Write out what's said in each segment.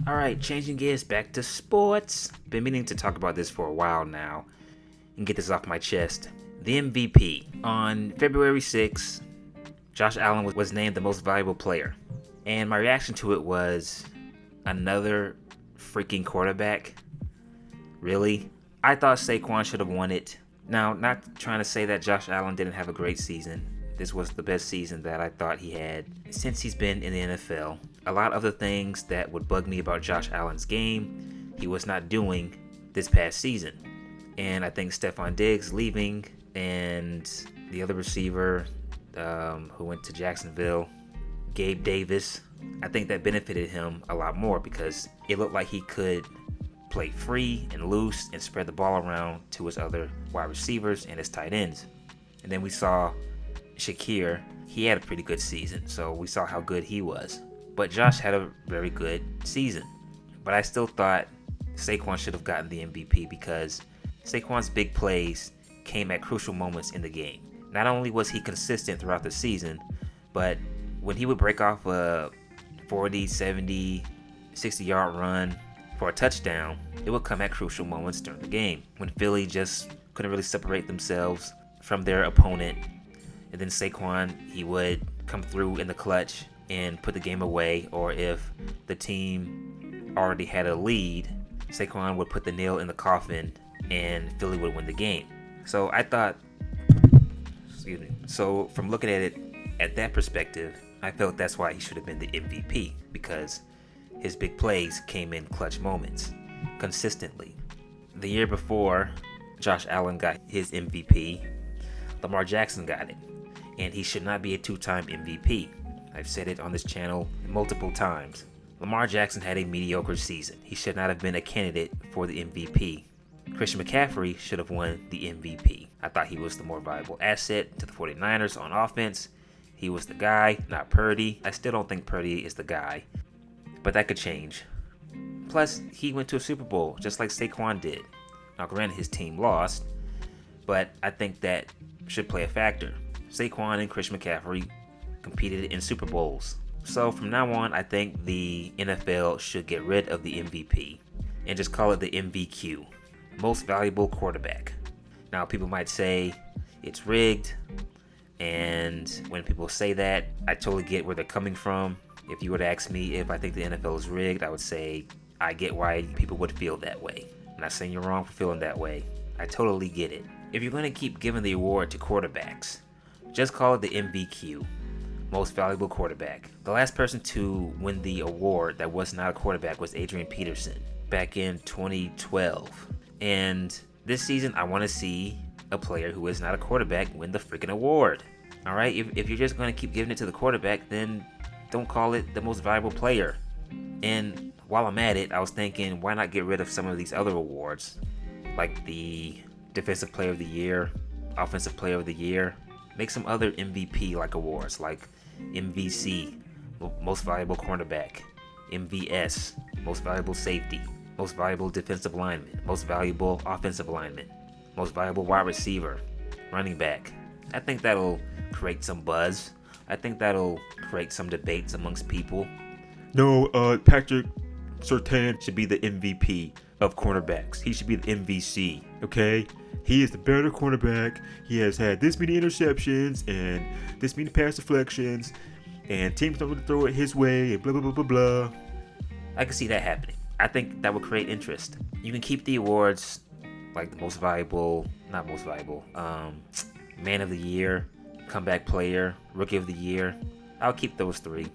Alright, changing gears back to sports. Been meaning to talk about this for a while now and get this off my chest. The MVP. On February 6th, Josh Allen was named the most valuable player. And my reaction to it was, another freaking quarterback? Really? I thought Saquon should have won it. Now, not trying to say that Josh Allen didn't have a great season. This was the best season that I thought he had since he's been in the NFL. A lot of the things that would bug me about Josh Allen's game, he was not doing this past season. And I think Stephon Diggs leaving and the other receiver who went to Jacksonville, Gabe Davis, I think that benefited him a lot more because it looked like he could play free and loose and spread the ball around to his other wide receivers and his tight ends. And then we saw Shakir, he had a pretty good season, so we saw how good he was. But Josh had a very good season. But I still thought Saquon should have gotten the MVP because Saquon's big plays came at crucial moments in the game. Not only was he consistent throughout the season, but when he would break off a 40, 70, 60-yard run for a touchdown, it would come at crucial moments during the game when Philly just couldn't really separate themselves from their opponent. And then Saquon, he would come through in the clutch and put the game away, or if the team already had a lead, Saquon would put the nail in the coffin and Philly would win the game. So I thought, so from looking at it at that perspective, I felt that's why he should have been the MVP, because his big plays came in clutch moments consistently. The year before Josh Allen got his MVP, Lamar Jackson got it, and he should not be a two-time MVP. I've said it on this channel multiple times. Lamar Jackson had a mediocre season. He should not have been a candidate for the MVP. Christian McCaffrey should have won the MVP. I thought he was the more valuable asset to the 49ers on offense. He was the guy, not Purdy. I still don't think Purdy is the guy, but that could change. Plus, he went to a Super Bowl just like Saquon did. Now, granted, his team lost, but I think that should play a factor. Saquon and Christian McCaffrey competed in Super Bowls. So from now on, I think the NFL should get rid of the MVP and just call it the MVQ, most valuable quarterback. Now, people might say it's rigged, and when people say that, I totally get where they're coming from. If you were to ask me if I think the NFL is rigged, I would say I get why people would feel that way. I'm not saying you're wrong for feeling that way. I totally get it. If you're going to keep giving the award to quarterbacks, just call it the MVQ, most valuable quarterback. The last person to win the award that was not a quarterback was Adrian Peterson back in 2012. And this season, I want to see a player who is not a quarterback win the freaking award. All right, if you're just going to keep giving it to the quarterback, then don't call it the most valuable player. And while I'm at it, I was thinking, why not get rid of some of these other awards, like the Defensive Player of the Year, Offensive Player of the Year. Make some other MVP-like awards, like MVC, Most Valuable Cornerback, MVS, Most Valuable Safety, Most Valuable Defensive Lineman, Most Valuable Offensive Lineman, Most Valuable Wide Receiver, Running Back. I think that'll create some buzz. I think that'll create some debates amongst people. No, Patrick Surtain should be the MVP of cornerbacks. He should be the MVC, okay? He is the better cornerback. He has had this many interceptions and this many pass deflections, and teams don't really throw it his way, and blah, blah, blah, blah, blah. I can see that happening. I think that would create interest. You can keep the awards like the most valuable, not most valuable, Man of the Year, Comeback Player, Rookie of the Year. I'll keep those three,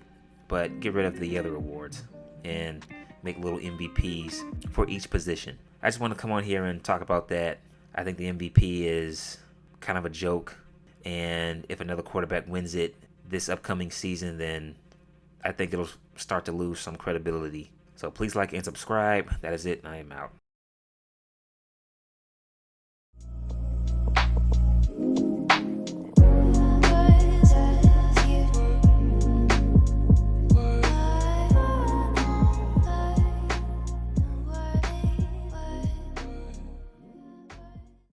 but get rid of the other awards and make little MVPs for each position. I just want to come on here and talk about that. I think the MVP is kind of a joke, and if another quarterback wins it this upcoming season, then I think it'll start to lose some credibility. So please like and subscribe. That is it. I am out.